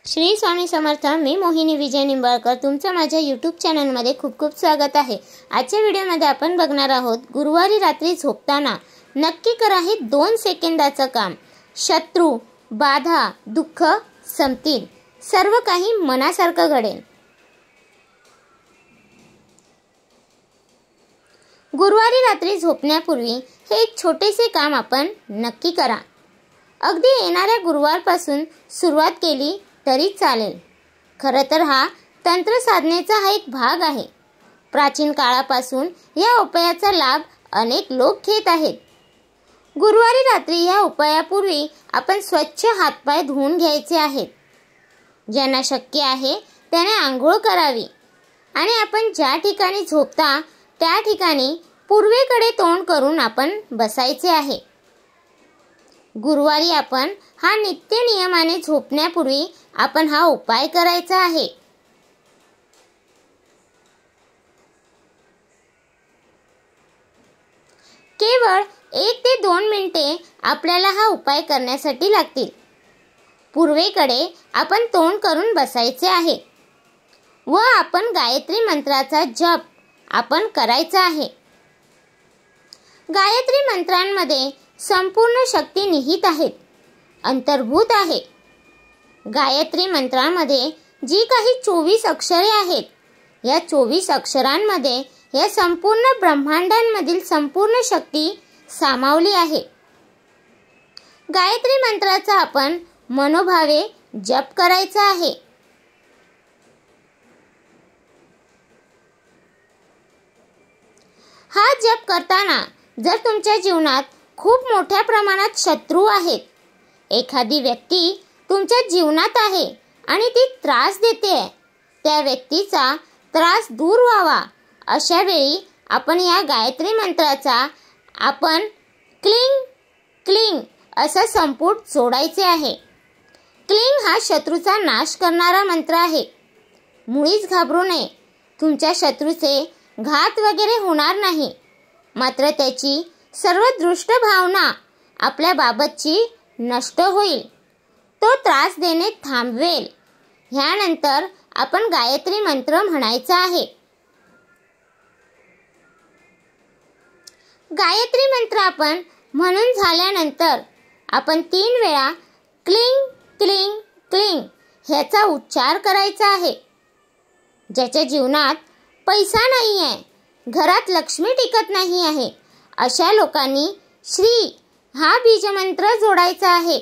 श्री स्वामी समर्थ. मी मोहिनी विजय निंबाळकर. तुमचं माझ्या यूट्यूब चॅनलमध्ये खूप खूप स्वागत आहे. आजच्या व्हिडिओमध्ये आपण बघणार आहोत गुरुवारी रात्री झोपताना नक्की करा हे 2 सेकंदाचं काम. शत्रू, बाधा, दुःख संपतील. सर्व काही मनासारखं घडेल. गुरुवारी रात्री झोपण्यापूर्वी हे एक छोटेसे काम आपण नक्की करा. अगदी येणाऱ्या गुरुवारपासून सुरुवात केली तरी चालेल. खरं तर हा तंत्र साधनेचा हा एक भाग आहे. प्राचीन काळापासून या उपायाचा लाभ अनेक लोक घेत आहेत. गुरुवारी रात्री या उपायापूर्वी आपण स्वच्छ हातपाय धुवून घ्यायचे आहेत. ज्यांना शक्य आहे त्याने आंघोळ करावी आणि आपण ज्या ठिकाणी झोपता त्या ठिकाणी पूर्वेकडे तोंड करून आपण बसायचे आहे. गुरुवारी आपण हा नित्य नियमाने झोपण्यापूर्वी आपण हा उपाय करायचा आहे. केवळ 1 ते 2 मिनिटे आपल्याला हा उपाय करण्यासाठी लागतील. पूर्वेकडे आपण तोंड करून बसायचे आहे व आपण गायत्री मंत्राचा जप आपण करायचा आहे. गायत्री मंत्रांमध्ये संपूर्ण शक्ती निहित आहेत, अंतर्भूत आहे. गायत्री मंत्रामध्ये जी काही 24 अक्षरे आहेत, या 24 अक्षरांमध्ये या संपूर्ण ब्रह्मांडांमधील संपूर्ण शक्ती सामावली आहे. गायत्री मंत्राचा आपण मनोभावे जप करायचा आहे. हा जप करताना जर तुमच्या जीवनात खूप मोठ्या प्रमाणात शत्रू आहेत, एखादी व्यक्ती तुमच्या जीवनात आहे आणि ती त्रास देते, त्या व्यक्तीचा त्रास दूर व्हावा अशा वेळी आपण या गायत्री मंत्राचा आपण क्लिंग क्लिंग असा संपुट जोडायचे आहे. क्लिंग हा शत्रूचा नाश करणारा मंत्र आहे. मुळीच घाबरू नये. तुमच्या शत्रूचे घात वगैरे होणार नाही, मात्र त्याची सर्व दृष्ट भावना आपल्या बाबतची नष्ट होईल. तो त्रास देणे थांबवेल. ह्यानंतर आपण गायत्री मंत्र म्हणायचा आहे. गायत्री मंत्र आपण म्हणून झाल्यानंतर आपण 3 वेळा क्लिंग क्लिंग क्लिंग ह्याचा उच्चार करायचा आहे. ज्याच्या जीवनात पैसा नाही आहे, घरात लक्ष्मी टिकत नाही आहे, अशा लोकांनी श्री हा बीजमंत्र जोडायचा आहे.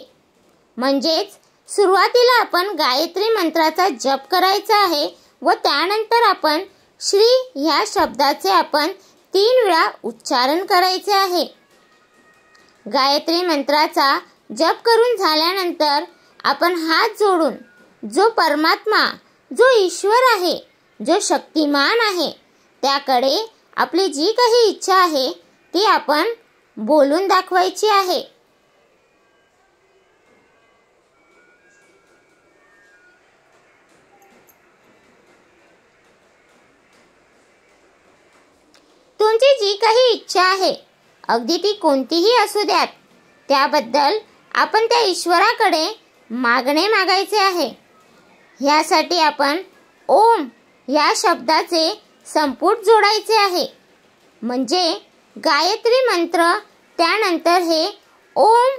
म्हणजेच सुरुवातीला आपण गायत्री मंत्राचा जप करायचा आहे व त्यानंतर आपण श्री ह्या शब्दाचे आपण 3 वेळा उच्चारण करायचे आहे. गायत्री मंत्राचा जप करून झाल्यानंतर आपण हात जोडून जो परमात्मा, जो ईश्वर आहे, जो शक्तिमान आहे, त्याकडे आपली जी काही इच्छा आहे ती आपण बोलून दाखवायची आहे. तुमची जी काही इच्छा आहे, अगदी ती कोणतीही असू द्यात, त्याबद्दल आपण त्या ईश्वराकडे मागणे मागायचे आहे. ह्यासाठी आपण ओम या शब्दाचे संपुट जोडायचे आहे. म्हणजे गायत्री मंत्र त्यानंतर हे ओम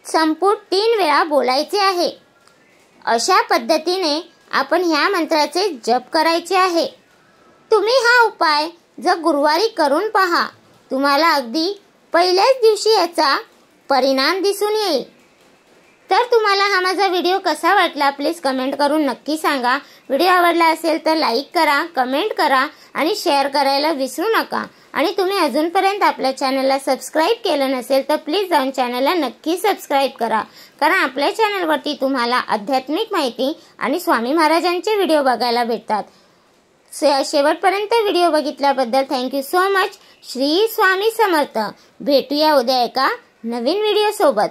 संपुट 3 वेळा बोलायचे आहे. अशा पद्धतीने आपण ह्या मंत्राचे जप करायचे आहे. तुम्ही हा उपाय जर गुरुवारी करून पहा, तुम्हाला अगदी पहिल्याच दिवशी याचा परिणाम दिसून येईल. तर तुम्हाला हा माझा व्हिडिओ कसा वाटला प्लीज कमेंट करून नक्की सांगा. व्हिडिओ आवडला असेल तर लाईक करा, कमेंट करा आणि शेअर करायला विसरू नका. आणि तुम्ही अजूनपर्यंत आपल्या चॅनलला सबस्क्राईब केलं नसेल तर प्लीज जाऊन चॅनलला नक्की सबस्क्राईब करा. कारण आपल्या चॅनलवरती तुम्हाला आध्यात्मिक माहिती आणि स्वामी महाराजांचे व्हिडिओ बघायला भेटतात. शेवटपर्यंत व्हिडिओ बघितल्याबद्दल thank you so much. Shri Swami Samarth. भेटूया उद्या एका नवीन व्हिडिओ सोबत.